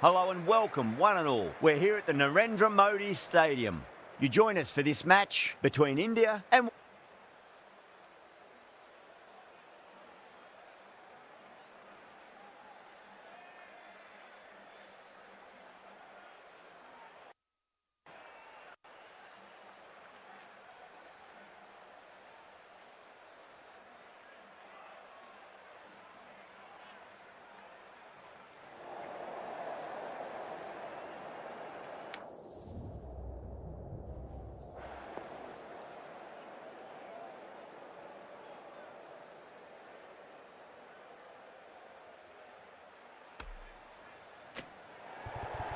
Hello and welcome, one and all. We're here at the Narendra Modi Stadium. You join us for this match between India and...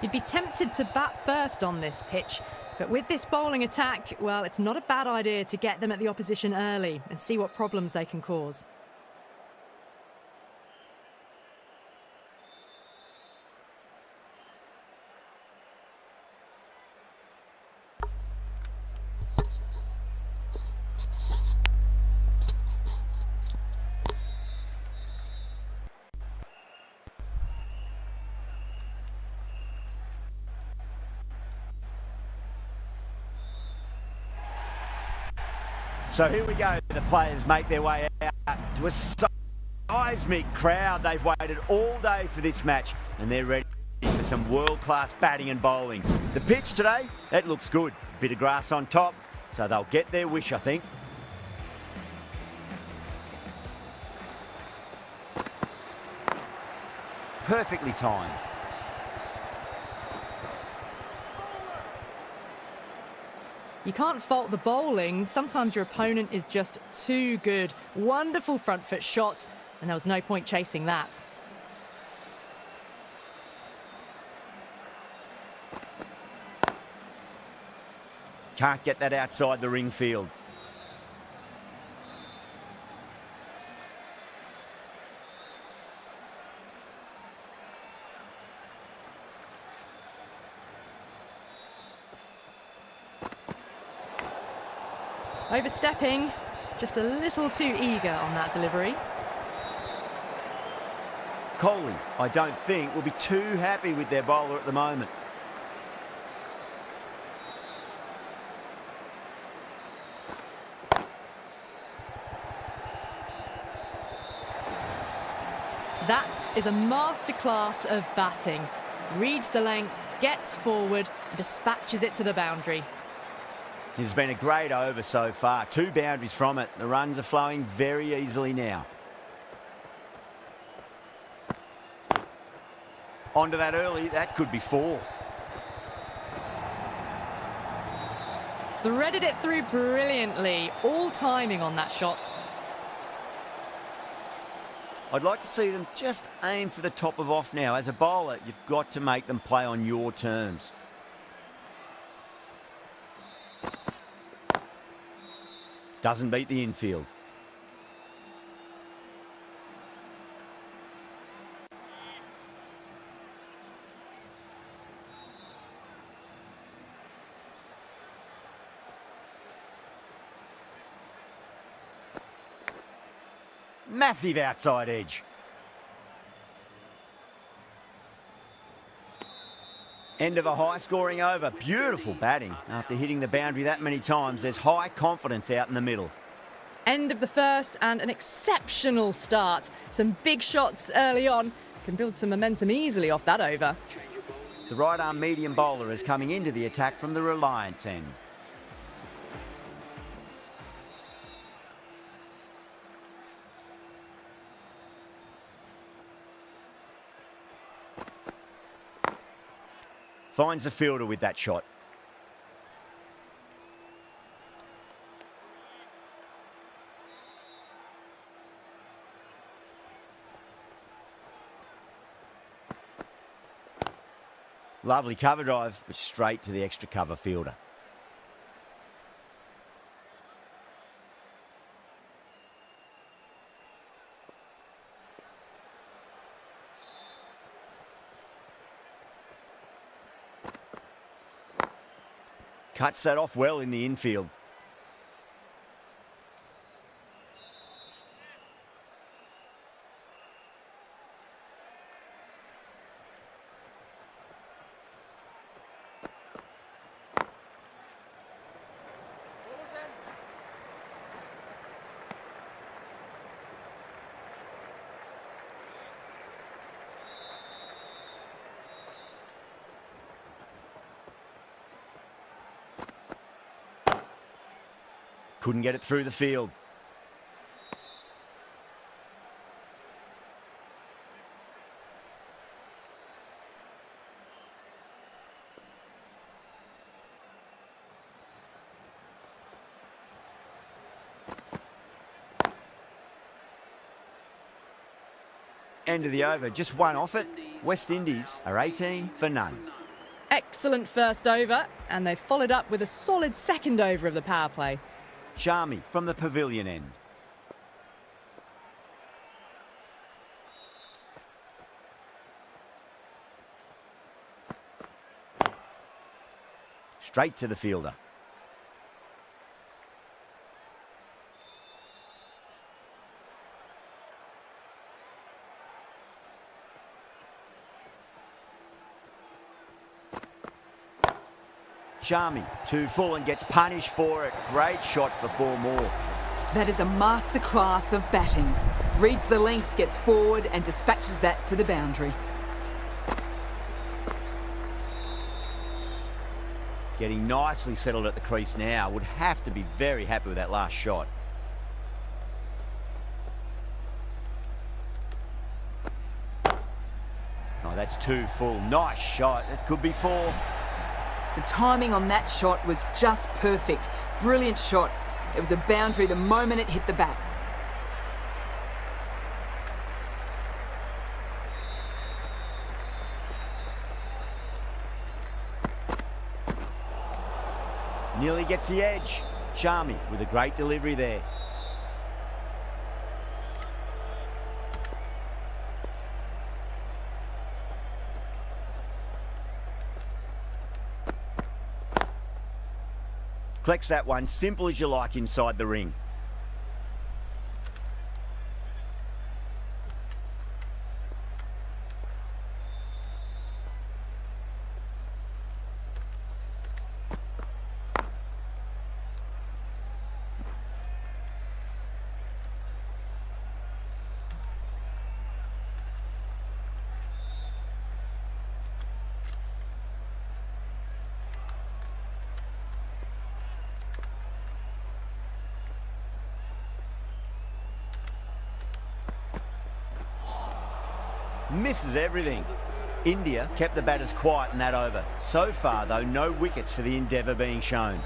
You'd be tempted to bat first on this pitch, but with this bowling attack, well, it's not a bad idea to get them at the opposition early and see what problems they can cause. So here we go, the players make their way out to a seismic crowd. They've waited all day for this match and they're ready for some world-class batting and bowling. The pitch today, that looks good. Bit of grass on top, so they'll get their wish, I think. Perfectly timed. You can't fault the bowling. Sometimes your opponent is just too good. Wonderful front foot shot, and there was no point chasing that. Can't get that outside the ring field. Overstepping, just a little too eager on that delivery. Kohli, I don't think, will be too happy with their bowler at the moment. That is a masterclass of batting. Reads the length, gets forward, and dispatches it to the boundary. It's been a great over so far. 2 boundaries from it. The runs are flowing very easily now. Onto that early. That could be 4. Threaded it through brilliantly. All timing on that shot. I'd like to see them just aim for the top of off now. As a bowler, you've got to make them play on your terms. Doesn't beat the infield. Massive outside edge. End of a high-scoring over. Beautiful batting. After hitting the boundary that many times, there's high confidence out in the middle. End of the first and an exceptional start. Some big shots early on. Can build some momentum easily off that over. The right-arm medium bowler is coming into the attack from the Reliance end. Finds the fielder with that shot. Lovely cover drive, but straight to the extra cover fielder. Cuts that off well in the infield. couldn't get it through the field. End of the over, just one off it. West Indies are 18 for none. Excellent first over, and they followed up with a solid second over of the power play. Charmy from the pavilion end. Straight to the fielder. Charmy, 2 full and gets punished for it. Great shot for 4 more. That is a masterclass of batting. Reads the length, gets forward and dispatches that to the boundary. Getting nicely settled at the crease now. Would have to be very happy with that last shot. Oh, that's 2 full. Nice shot. It could be 4. The timing on that shot was just perfect. Brilliant shot. It was a boundary the moment it hit the bat. Nearly gets the edge. Charmy with a great delivery there. Collects that one, simple as you like inside the ring. Misses everything. India kept the batters quiet in that over. So far, though, no wickets for the endeavour being shown.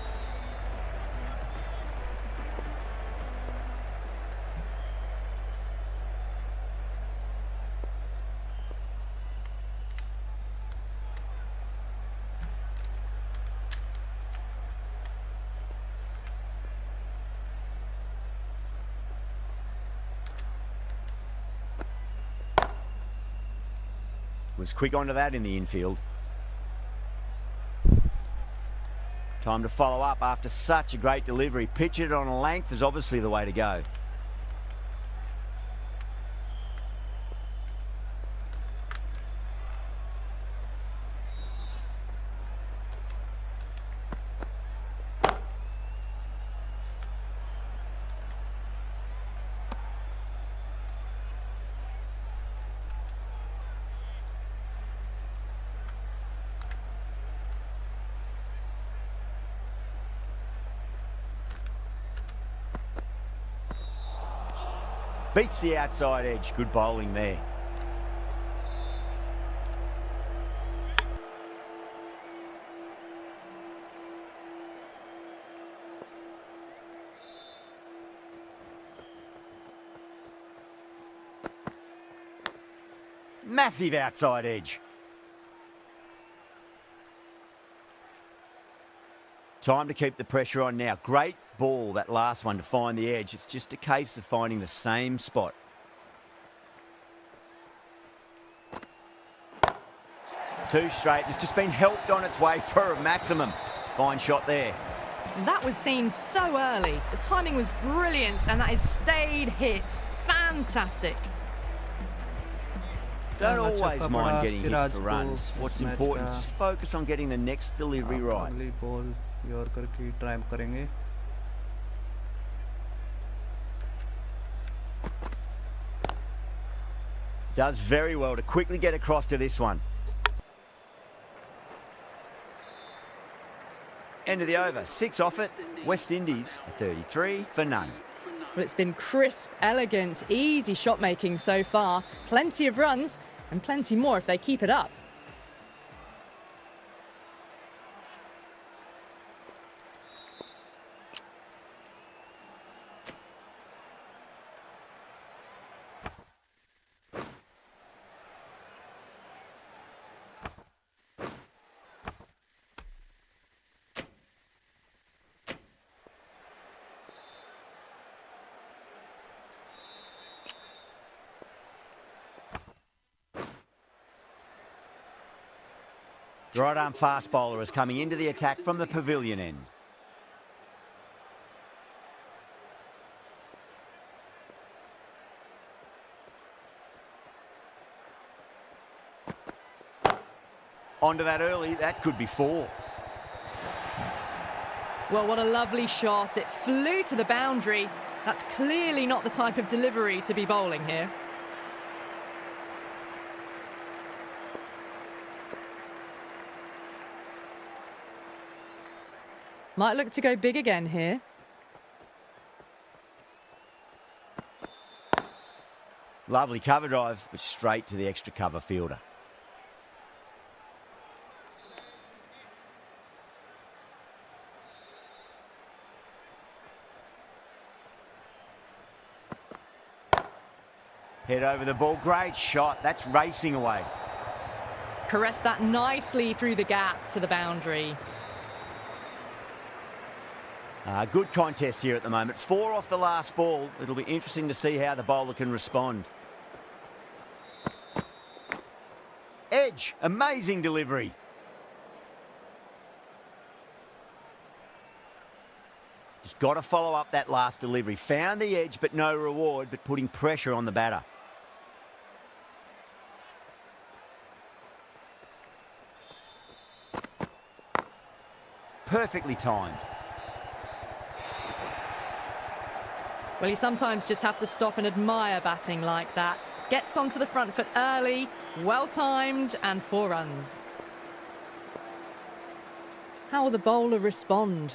Was quick onto that in the infield. Time to follow up after such a great delivery. Pitch it on a length is obviously the way to go. Beats the outside edge. Good bowling there. Massive outside edge. Time to keep the pressure on now. Great ball, that last one, to find the edge. It's just a case of finding the same spot. Two straight. It's just been helped on its way for a maximum. Fine shot there. That was seen so early. The timing was brilliant, and that is stayed hits. Fantastic. Don't always mind getting hit for runs. What's important is just focus on getting the next delivery right. Yorker की try करेंगे. Does very well to quickly get across to this one. End of the over. 6 off it. West Indies 33 for none. Well, it's been crisp, elegant, easy shot making so far. Plenty of runs and plenty more if they keep it up. The right-arm fast bowler is coming into the attack from the pavilion end. Onto that early, that could be 4. Well, what a lovely shot. It flew to the boundary. That's clearly not the type of delivery to be bowling here. Might look to go big again here. Lovely cover drive, but straight to the extra cover fielder. Head over the ball, great shot, that's racing away. Caressed that nicely through the gap to the boundary. Good contest here at the moment. 4 off the last ball. It'll be interesting to see how the bowler can respond. Edge, amazing delivery. Just got to follow up that last delivery. Found the edge, but no reward, but putting pressure on the batter. Perfectly timed. Well, you sometimes just have to stop and admire batting like that. Gets onto the front foot early, well-timed, and 4 runs. How will the bowler respond?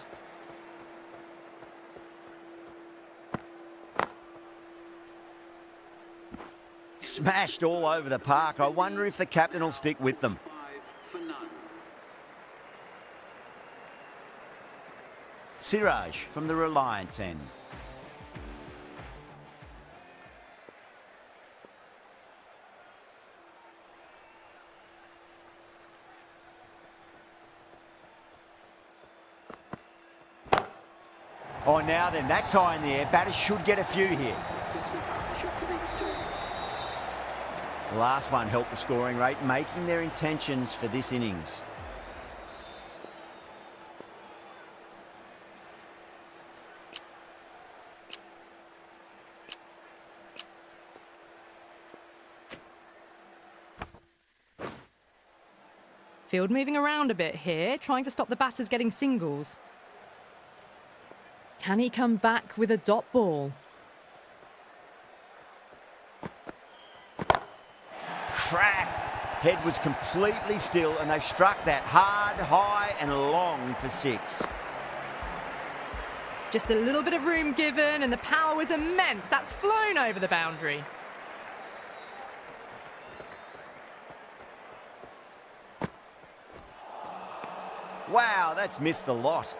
Smashed all over the park. I wonder if the captain will stick with them. Siraj from the Reliance end. Oh, now then, that's high in the air. Batters should get a few here. The last one helped the scoring rate, making their intentions for this innings. Field moving around a bit here, trying to stop the batters getting singles. Can he come back with a dot ball? Crack! Head was completely still and they struck that hard, high and long for 6. Just a little bit of room given and the power was immense. That's flown over the boundary. Wow, that's missed a lot.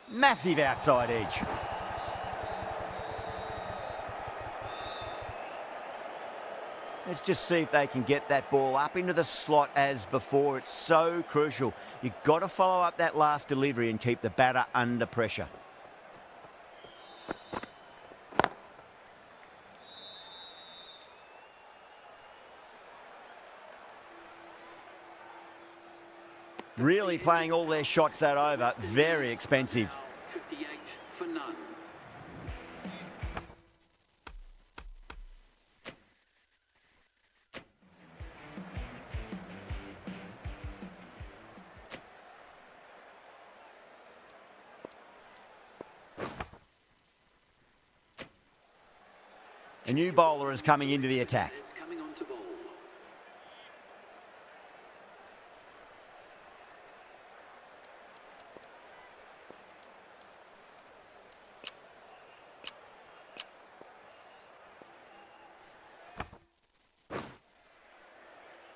Massive outside edge. Let's just see if they can get that ball up into the slot as before. It's so crucial. You've got to follow up that last delivery and keep the batter under pressure. Really playing all their shots that over. Very expensive. 58 for none. A new bowler is coming into the attack. Coming on to bowl.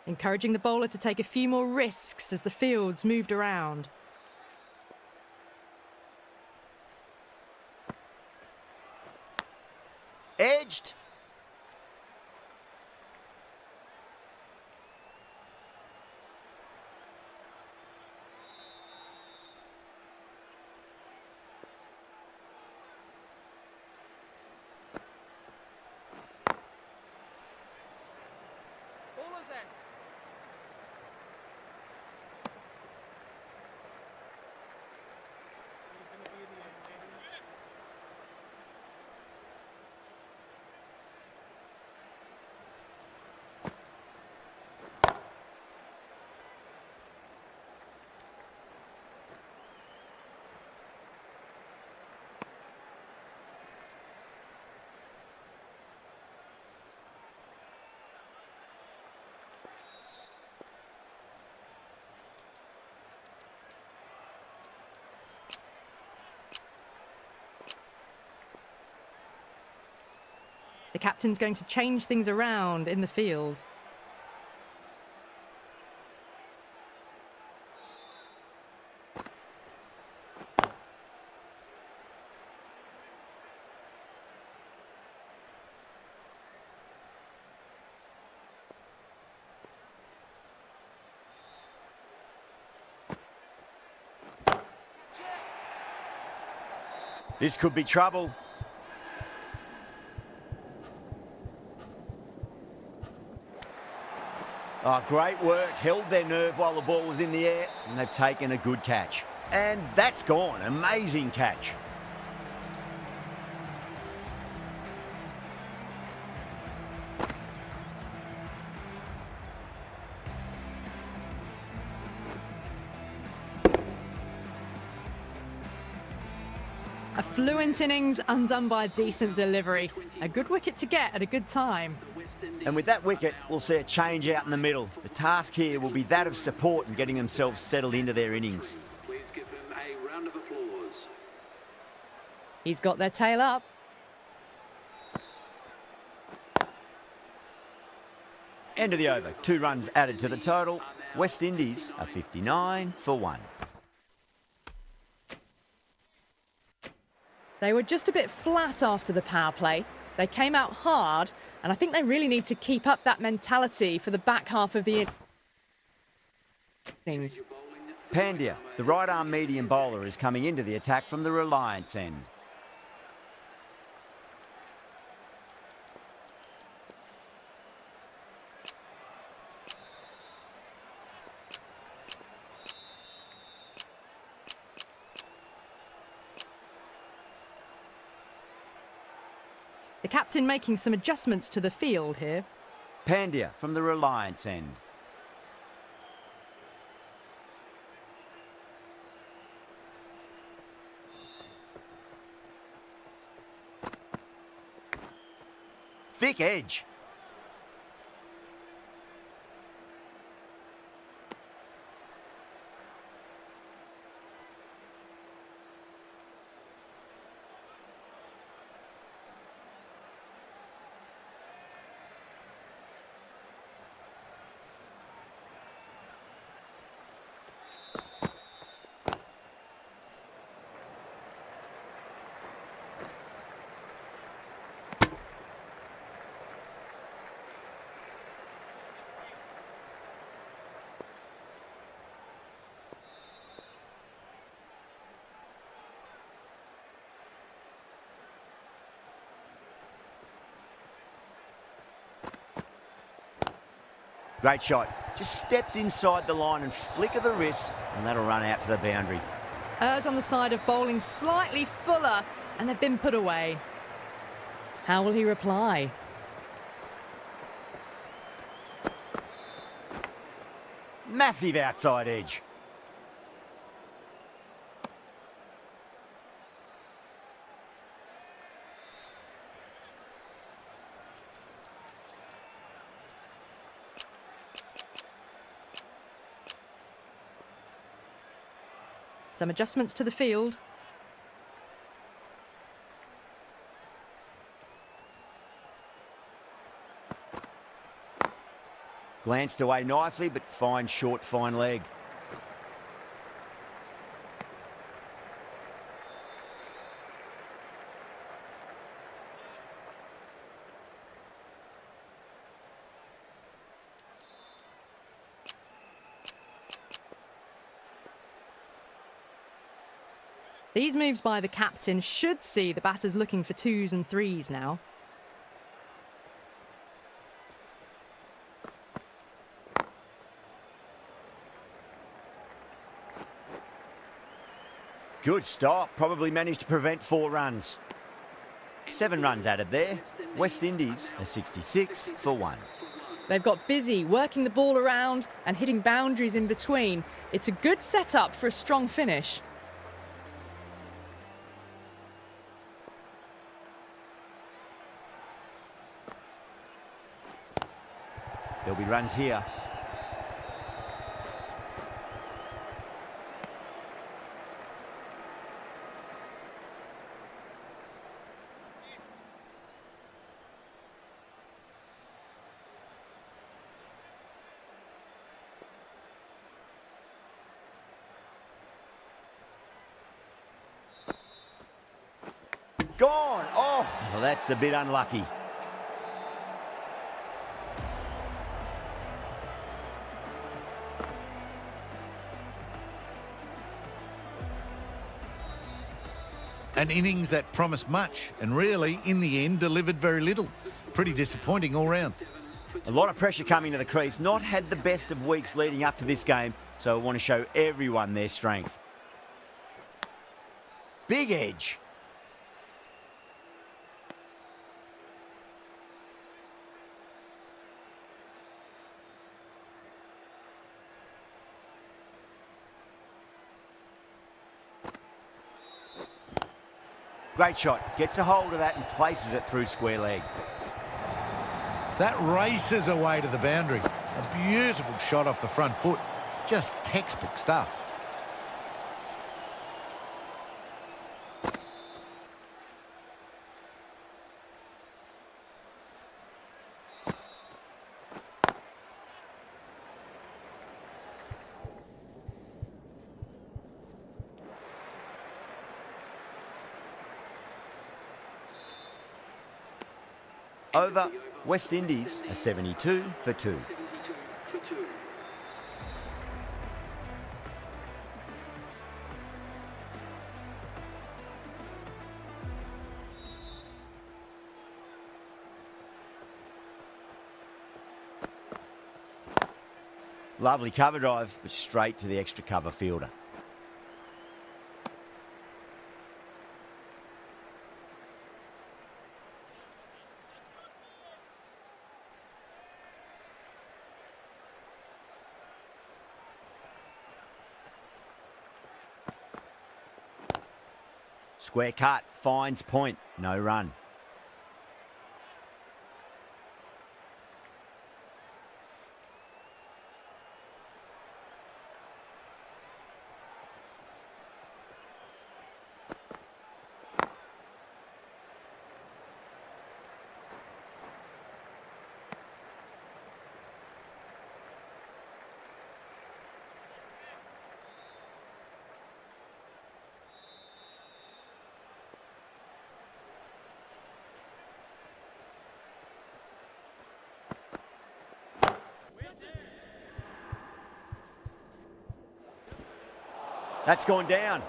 Encouraging the bowler to take a few more risks as the fields moved around. Edged. The captain's going to change things around in the field. This could be trouble. Oh, great work. Held their nerve while the ball was in the air, and they've taken a good catch. And that's gone. Amazing catch. A fluent innings undone by a decent delivery. A good wicket to get at a good time. And with that wicket, we'll see a change out in the middle. The task here will be that of support and getting themselves settled into their innings. Please give them a round of applause. He's got their tail up. End of the over. 2 runs added to the total. West Indies are 59 for 1. They were just a bit flat after the power play. They came out hard, and I think they really need to keep up that mentality for the back half of the innings. Pandya, the right-arm medium bowler, is coming into the attack from the Reliance end. The captain making some adjustments to the field here. Pandya from the Reliance end. Thick edge. Great shot. Just stepped inside the line and flick of the wrist, and that'll run out to the boundary. Errs on the side of bowling slightly fuller, and they've been put away. How will he reply? Massive outside edge. Some adjustments to the field. Glanced away nicely, but fine short, fine leg. These moves by the captain should see the batters looking for 2s and 3s now. Good stop. Probably managed to prevent 4 runs. 7 runs added there. West Indies are 66 for 1. They've got busy working the ball around and hitting boundaries in between. It's a good setup for a strong finish. There'll be runs here. Gone. Oh, well, that's a bit unlucky. An innings that promised much and really, in the end, delivered very little. Pretty disappointing all round. A lot of pressure coming to the crease. Not had the best of weeks leading up to this game, so I want to show everyone their strength. Big edge. Great shot. Gets a hold of that and places it through square leg. That races away to the boundary. A beautiful shot off the front foot. Just textbook stuff. Over. West Indies are 72 for 2. 72 for 2. Lovely cover drive, but straight to the extra cover fielder. Square cut, finds point, no run. That's gone down.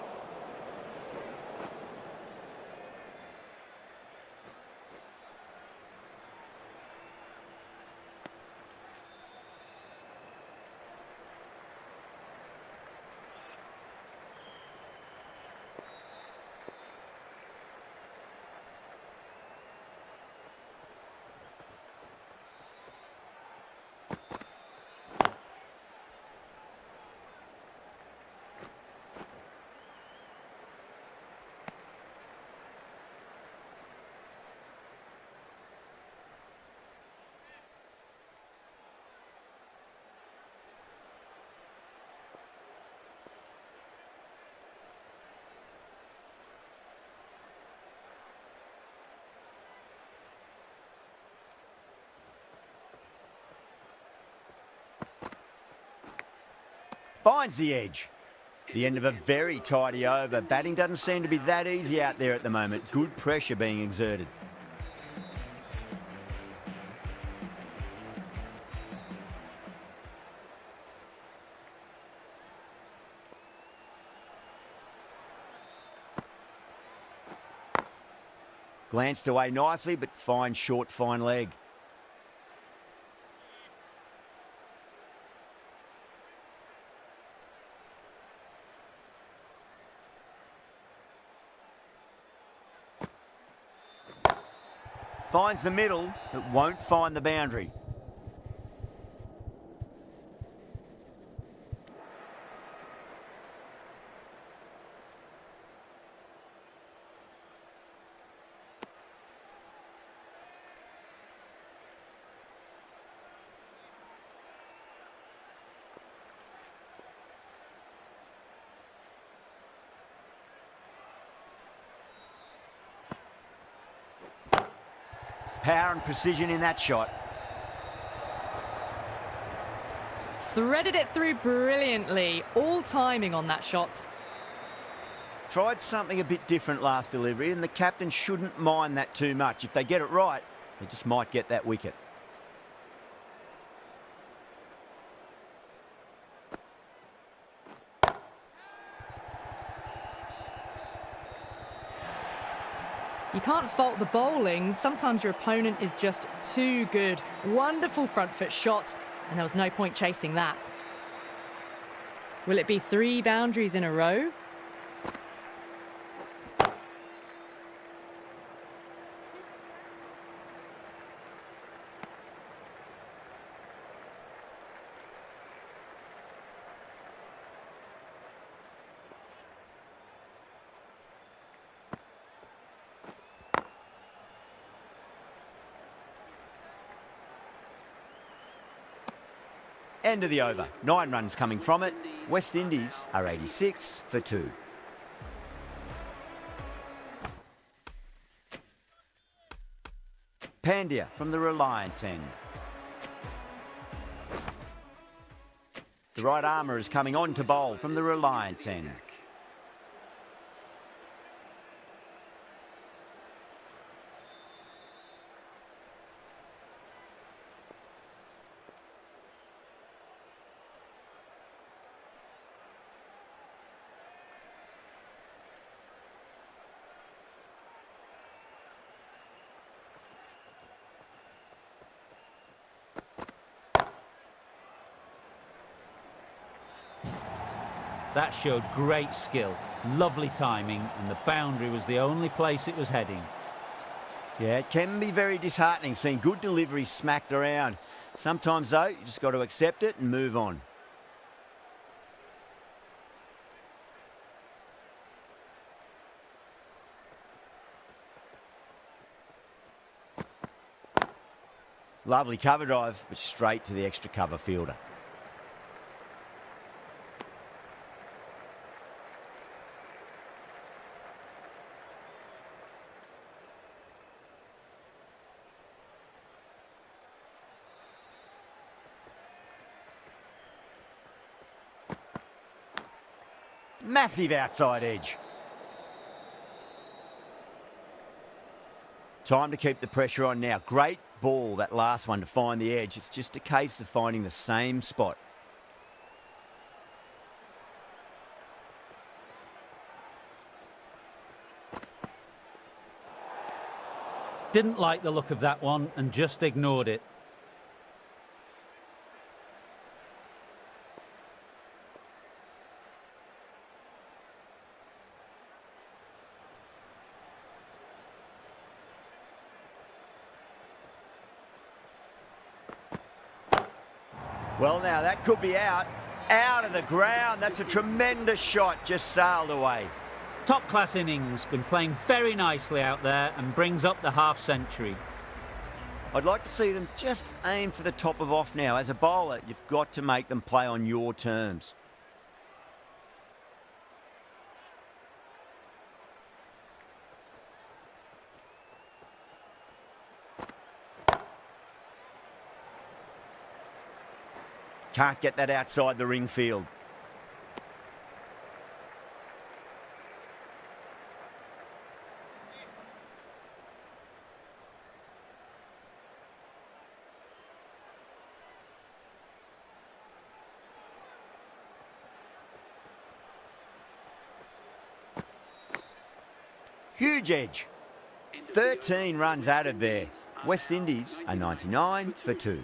Finds the edge. The end of a very tidy over. Batting doesn't seem to be that easy out there at the moment. Good pressure being exerted. Glanced away nicely, but fine short, fine leg. Finds the middle, but won't find the boundary. Power and precision in that shot. Threaded it through brilliantly. All timing on that shot. Tried something a bit different last delivery, and the captain shouldn't mind that too much. If they get it right, they just might get that wicket. You can't fault the bowling. Sometimes your opponent is just too good. Wonderful front foot shot, and there was no point chasing that. Will it be 3 boundaries in a row? End of the over. 9 runs coming from it. West Indies are 86 for 2. Pandya from the Reliance end. The right armour is coming on to bowl from the Reliance end. That showed great skill, lovely timing, and the boundary was the only place it was heading. Yeah, it can be very disheartening seeing good deliveries smacked around. Sometimes, though, you just got to accept it and move on. Lovely cover drive, but straight to the extra cover fielder. Massive outside edge. Time to keep the pressure on now. Great ball, that last one, to find the edge. It's just a case of finding the same spot. Didn't like the look of that one and just ignored it. Well, now that could be out of the ground. That's a tremendous shot, just sailed away. Top class innings, been playing very nicely out there and brings up the half century. I'd like to see them just aim for the top of off now. As a bowler, you've got to make them play on your terms. Can't get that outside the ring field. Huge edge. 13 runs added there. West Indies are 99 for 2.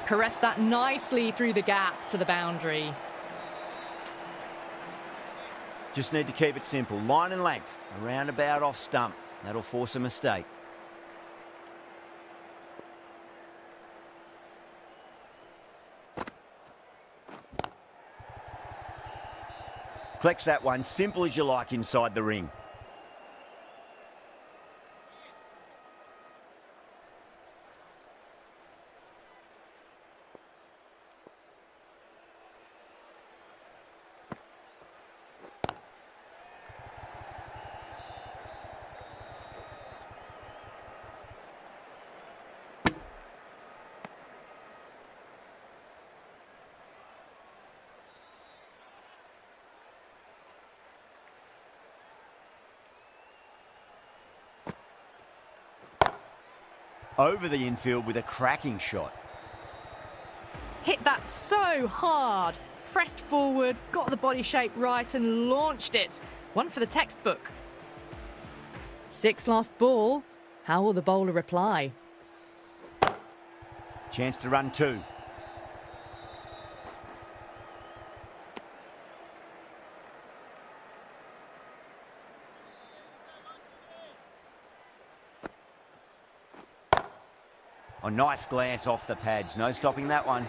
Caress that nicely through the gap to the boundary. Just need to keep it simple. Line and length. A roundabout off stump. That'll force a mistake. Collects that one, simple as you like inside the ring. Over the infield with a cracking shot. Hit that so hard. Pressed forward, got the body shape right and launched it. One for the textbook. 6 last ball. How will the bowler reply? Chance to run 2. A nice glance off the pads. No stopping that one.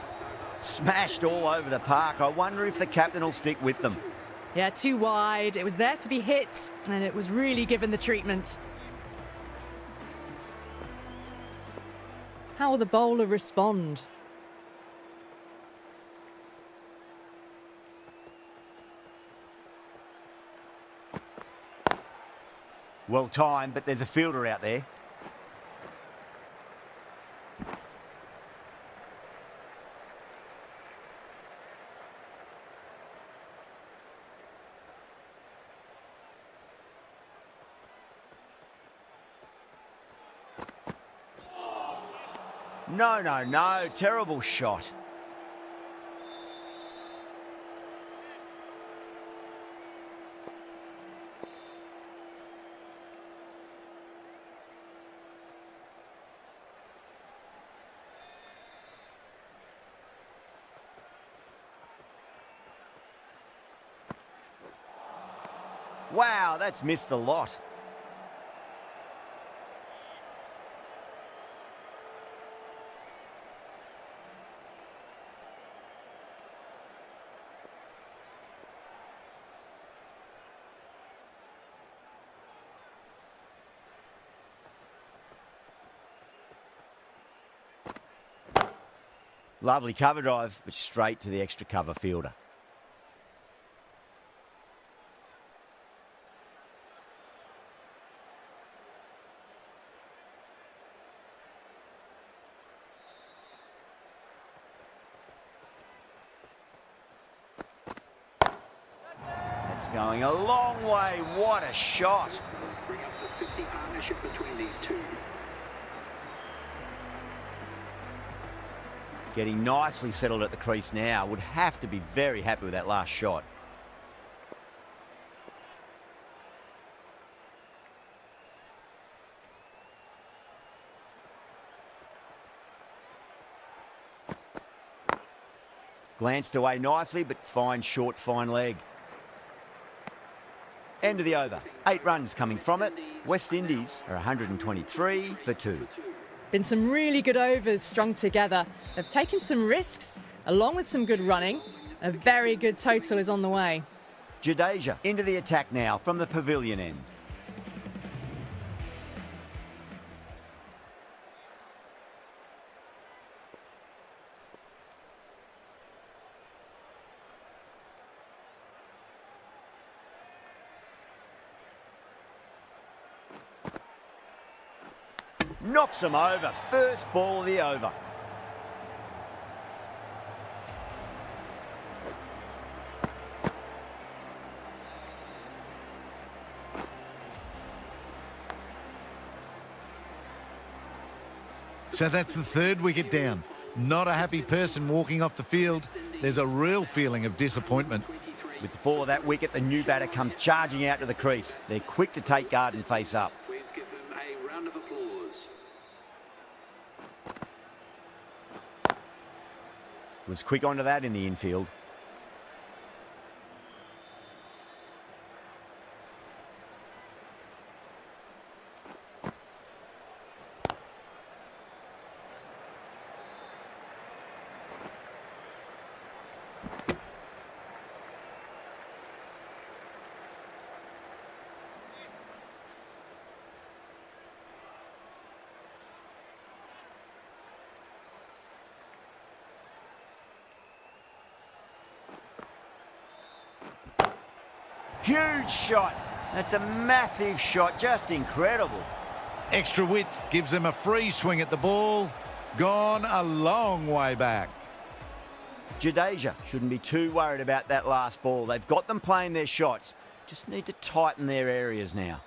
Smashed all over the park. I wonder if the captain will stick with them. Yeah, too wide. It was there to be hit, and it was really given the treatment. How will the bowler respond? Well timed, but there's a fielder out there. No. Terrible shot. Wow, that's missed a lot. Lovely cover drive, but straight to the extra cover fielder. That's going a long way. What a shot. Bring up the 50 partnership between these two. Getting nicely settled at the crease now. Would have to be very happy with that last shot. Glanced away nicely, but fine short, fine leg. End of the over. 8 runs coming from it. West Indies are 123 for 2. Been some really good overs strung together. They've taken some risks, along with some good running. A very good total is on the way. Jadeja into the attack now from the pavilion end. Knocks them over. First ball of the over. So that's the third wicket down. Not a happy person walking off the field. There's a real feeling of disappointment. With the fall of that wicket, the new batter comes charging out to the crease. They're quick to take guard and face up. Please give them a round of applause. Was quick onto that in the infield. Huge shot. That's a massive shot. Just incredible. Extra width gives them a free swing at the ball. Gone a long way back. Jadeja shouldn't be too worried about that last ball. They've got them playing their shots. Just need to tighten their areas now.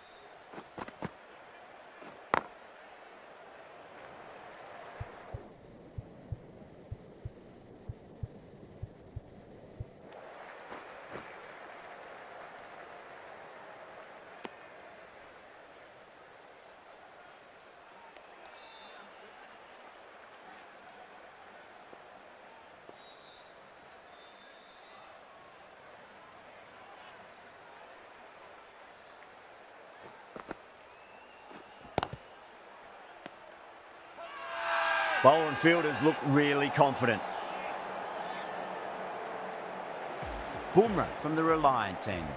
Bowler and fielders look really confident. Bumrah from the Reliance end.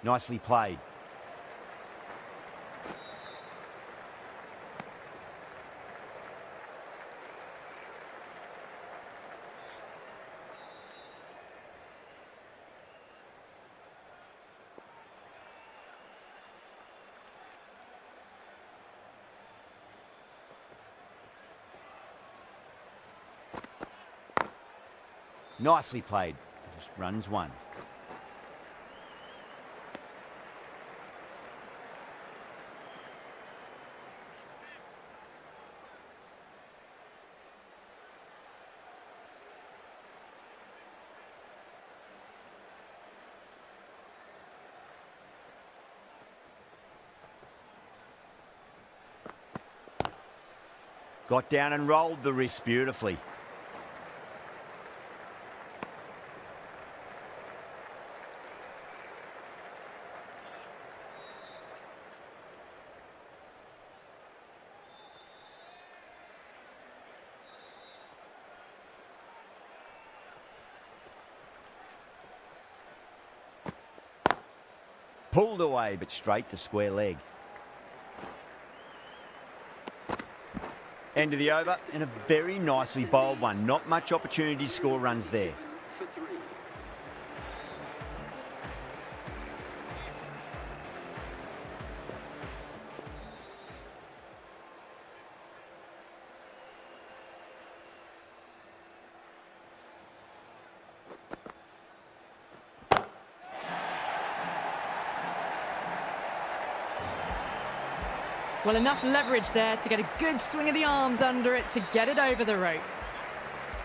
Nicely played. Nicely played. Just runs one. Got down and rolled the wrist beautifully. Pulled away, but straight to square leg. End of the over, and a very nicely bowled one. Not much opportunity to score runs there. For three. Well, enough leverage there to get a good swing of the arms under it to get it over the rope.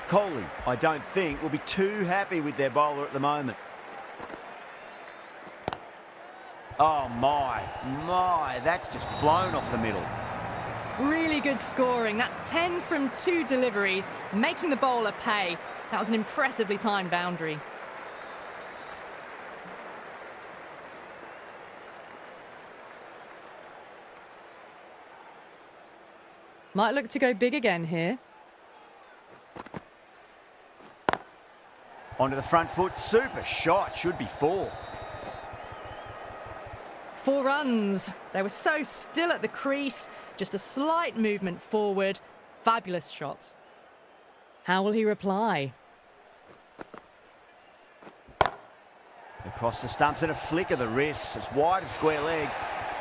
Coley, I don't think, will be too happy with their bowler at the moment. Oh, my, that's just flown off the middle. Really good scoring. That's 10 from 2 deliveries, making the bowler pay. That was an impressively timed boundary. Might look to go big again here. Onto the front foot, super shot, should be 4. 4 runs. They were so still at the crease, just a slight movement forward. Fabulous shots. How will he reply? Across the stumps and a flick of the wrists. It's wide of square leg,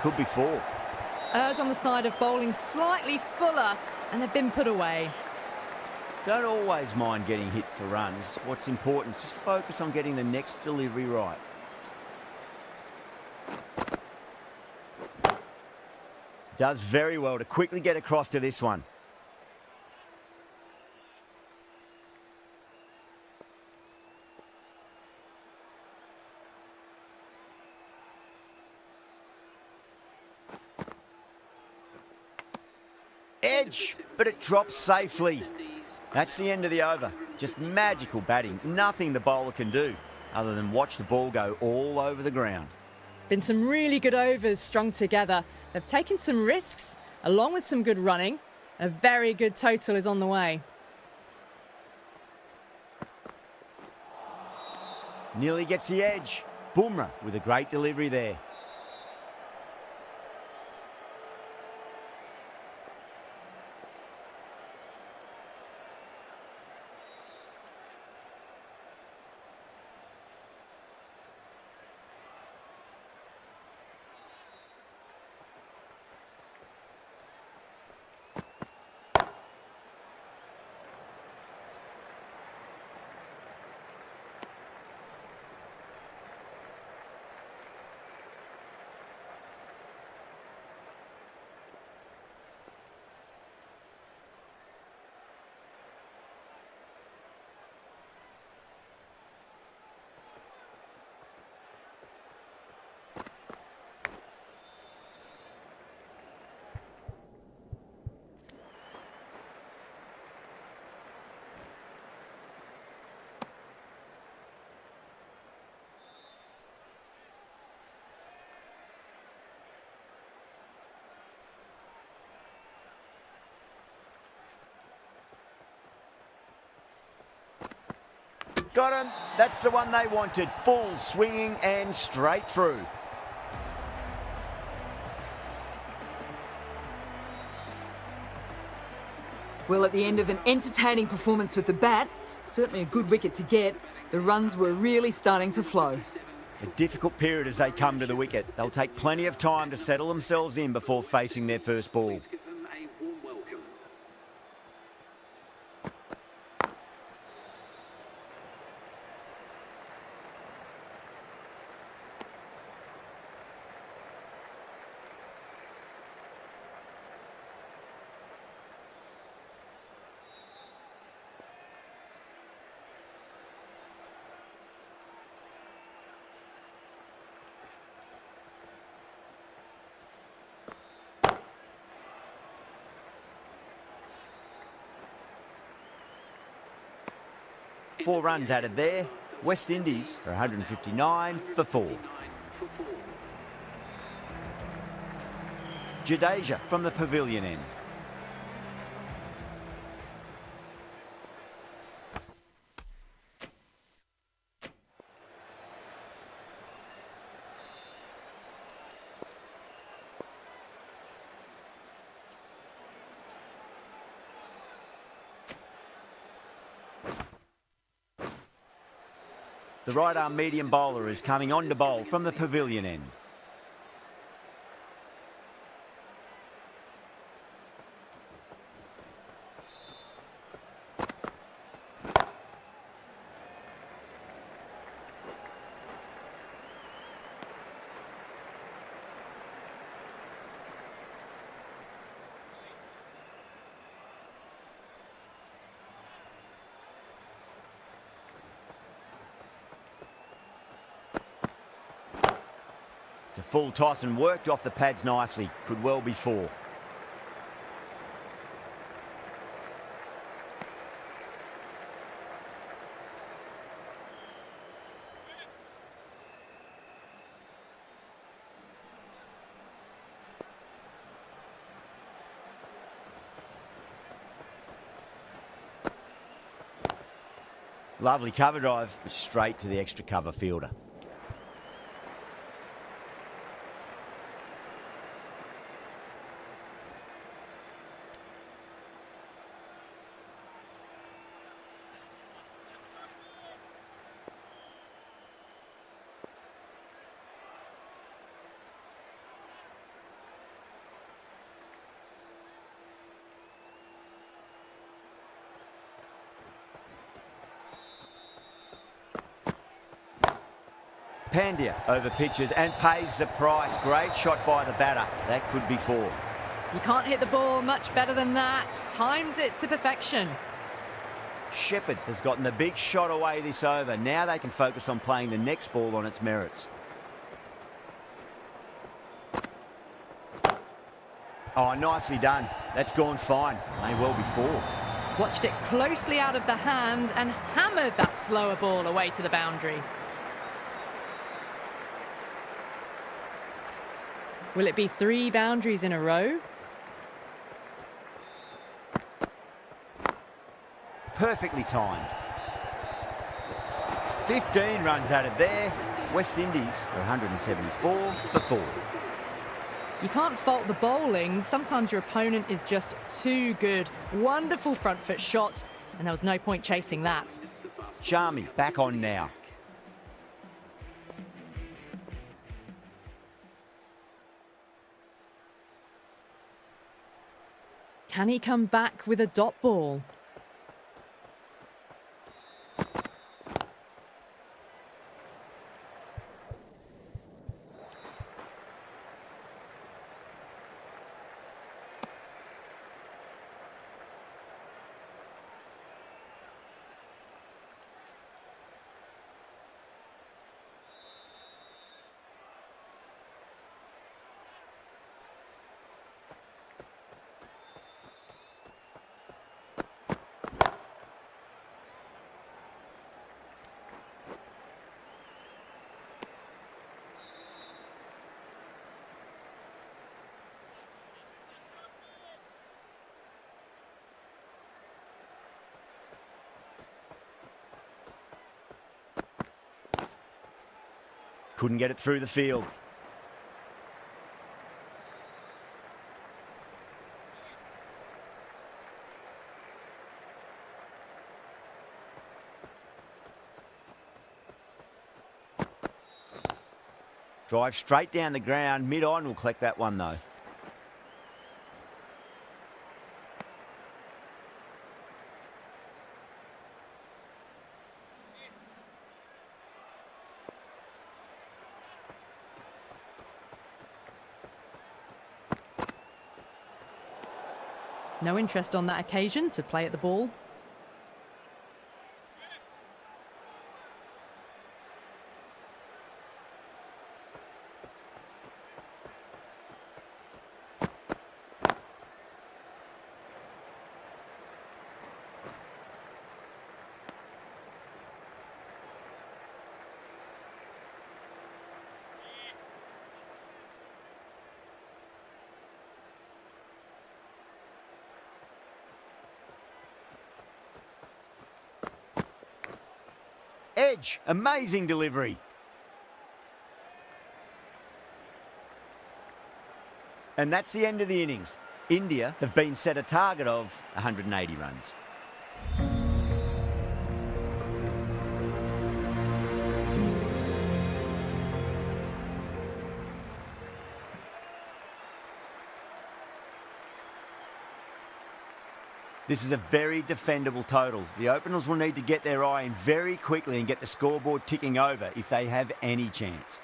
could be 4. Errs on the side of bowling slightly fuller, and they've been put away. Don't always mind getting hit for runs. What's important is just focus on getting the next delivery right. Does very well to quickly get across to this one. Edge, but it drops safely. That's the end of the over. Just magical batting. Nothing the bowler can do other than watch the ball go all over the ground. Been some really good overs strung together. They've taken some risks, along with some good running. A very good total is on the way. Nearly gets the edge. Bumrah with a great delivery there. Got him. That's the one they wanted. Full swinging and straight through. Well, at the end of an entertaining performance with the bat, certainly a good wicket to get, the runs were really starting to flow. A difficult period as they come to the wicket. They'll take plenty of time to settle themselves in before facing their first ball. Give them a warm welcome. Four runs added there. West Indies are 159 for 4. Jadeja from the pavilion end. The right-arm medium bowler is coming on to bowl from the pavilion end. It's a full toss and worked off the pads nicely. Could well be 4. Lovely cover drive, straight to the extra cover fielder. Pandya over pitches and pays the price. Great shot by the batter. That could be 4. You can't hit the ball much better than that. Timed it to perfection. Shepherd has gotten the big shot away this over. Now they can focus on playing the next ball on its merits. Oh, nicely done. That's gone fine. May well be 4. Watched it closely out of the hand and hammered that slower ball away to the boundary. Will it be 3 boundaries in a row? Perfectly timed. 15 runs added there. West Indies are 174 for 4. You can't fault the bowling. Sometimes your opponent is just too good. Wonderful front foot shot, and there was no point chasing that. Sharmi back on now. Can he come back with a dot ball? Couldn't get it through the field. Drive straight down the ground. Mid-on will collect that one though. No interest on that occasion to play at the ball. Edge, amazing delivery. And that's the end of the innings. India have been set a target of 180 runs. This is a very defendable total. The openers will need to get their eye in very quickly and get the scoreboard ticking over if they have any chance.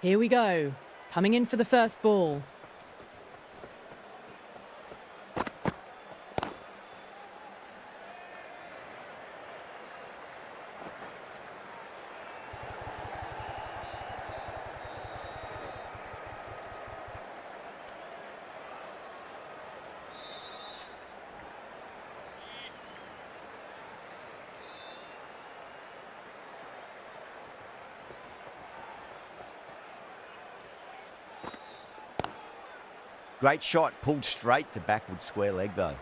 Here we go. Coming in for the first ball. Great shot, pulled straight to backward square leg though.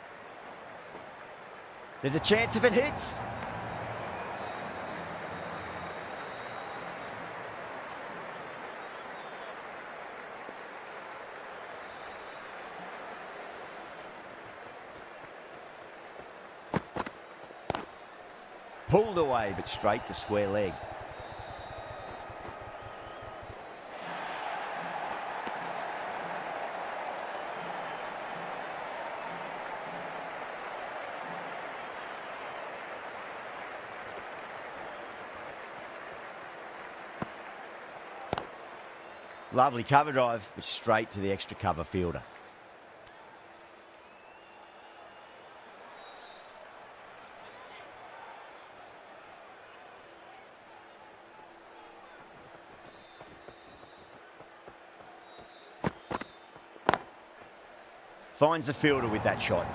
There's a chance if it hits. Pulled away, but straight to square leg. Lovely cover drive, but straight to the extra cover fielder. Finds the fielder with that shot.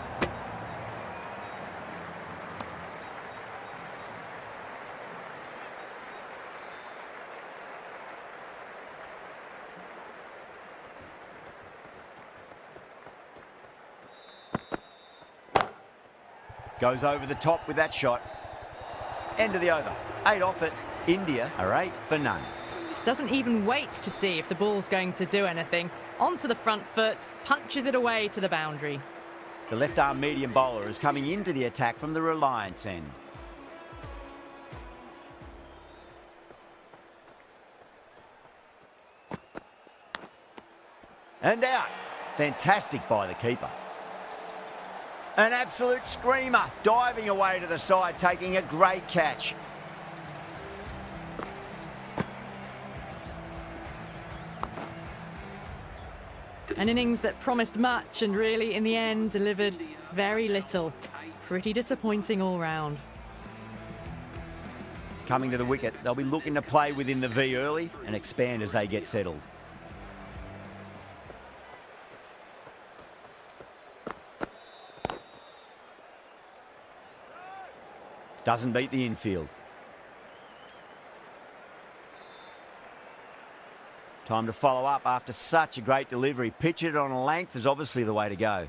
Goes over the top with that shot. End of the over. 8 off it. India are 8 for none. Doesn't even wait to see if the ball's going to do anything. Onto the front foot, punches it away to the boundary. The left-arm medium bowler is coming into the attack from the Reliance end. And out. Fantastic by the keeper. An absolute screamer, diving away to the side, taking a great catch. An innings that promised much and really, in the end, delivered very little. Pretty disappointing all round. Coming to the wicket, they'll be looking to play within the V early and expand as they get settled. Doesn't beat the infield. Time to follow up after such a great delivery. Pitch it on a length is obviously the way to go.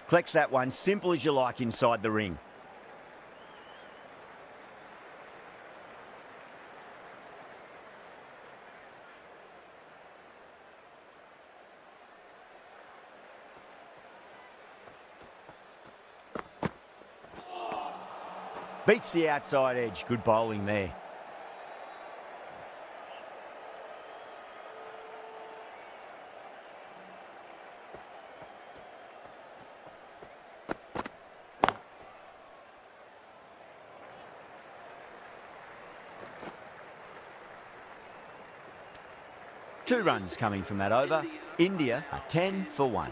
Collects that one, simple as you like inside the ring. Beats the outside edge. Good bowling there. Two runs coming from that over. India are 10 for 1.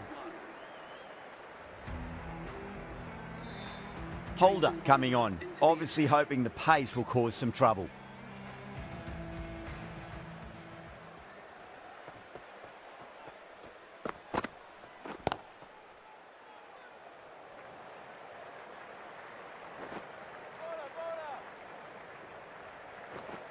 Holder coming on, obviously hoping the pace will cause some trouble.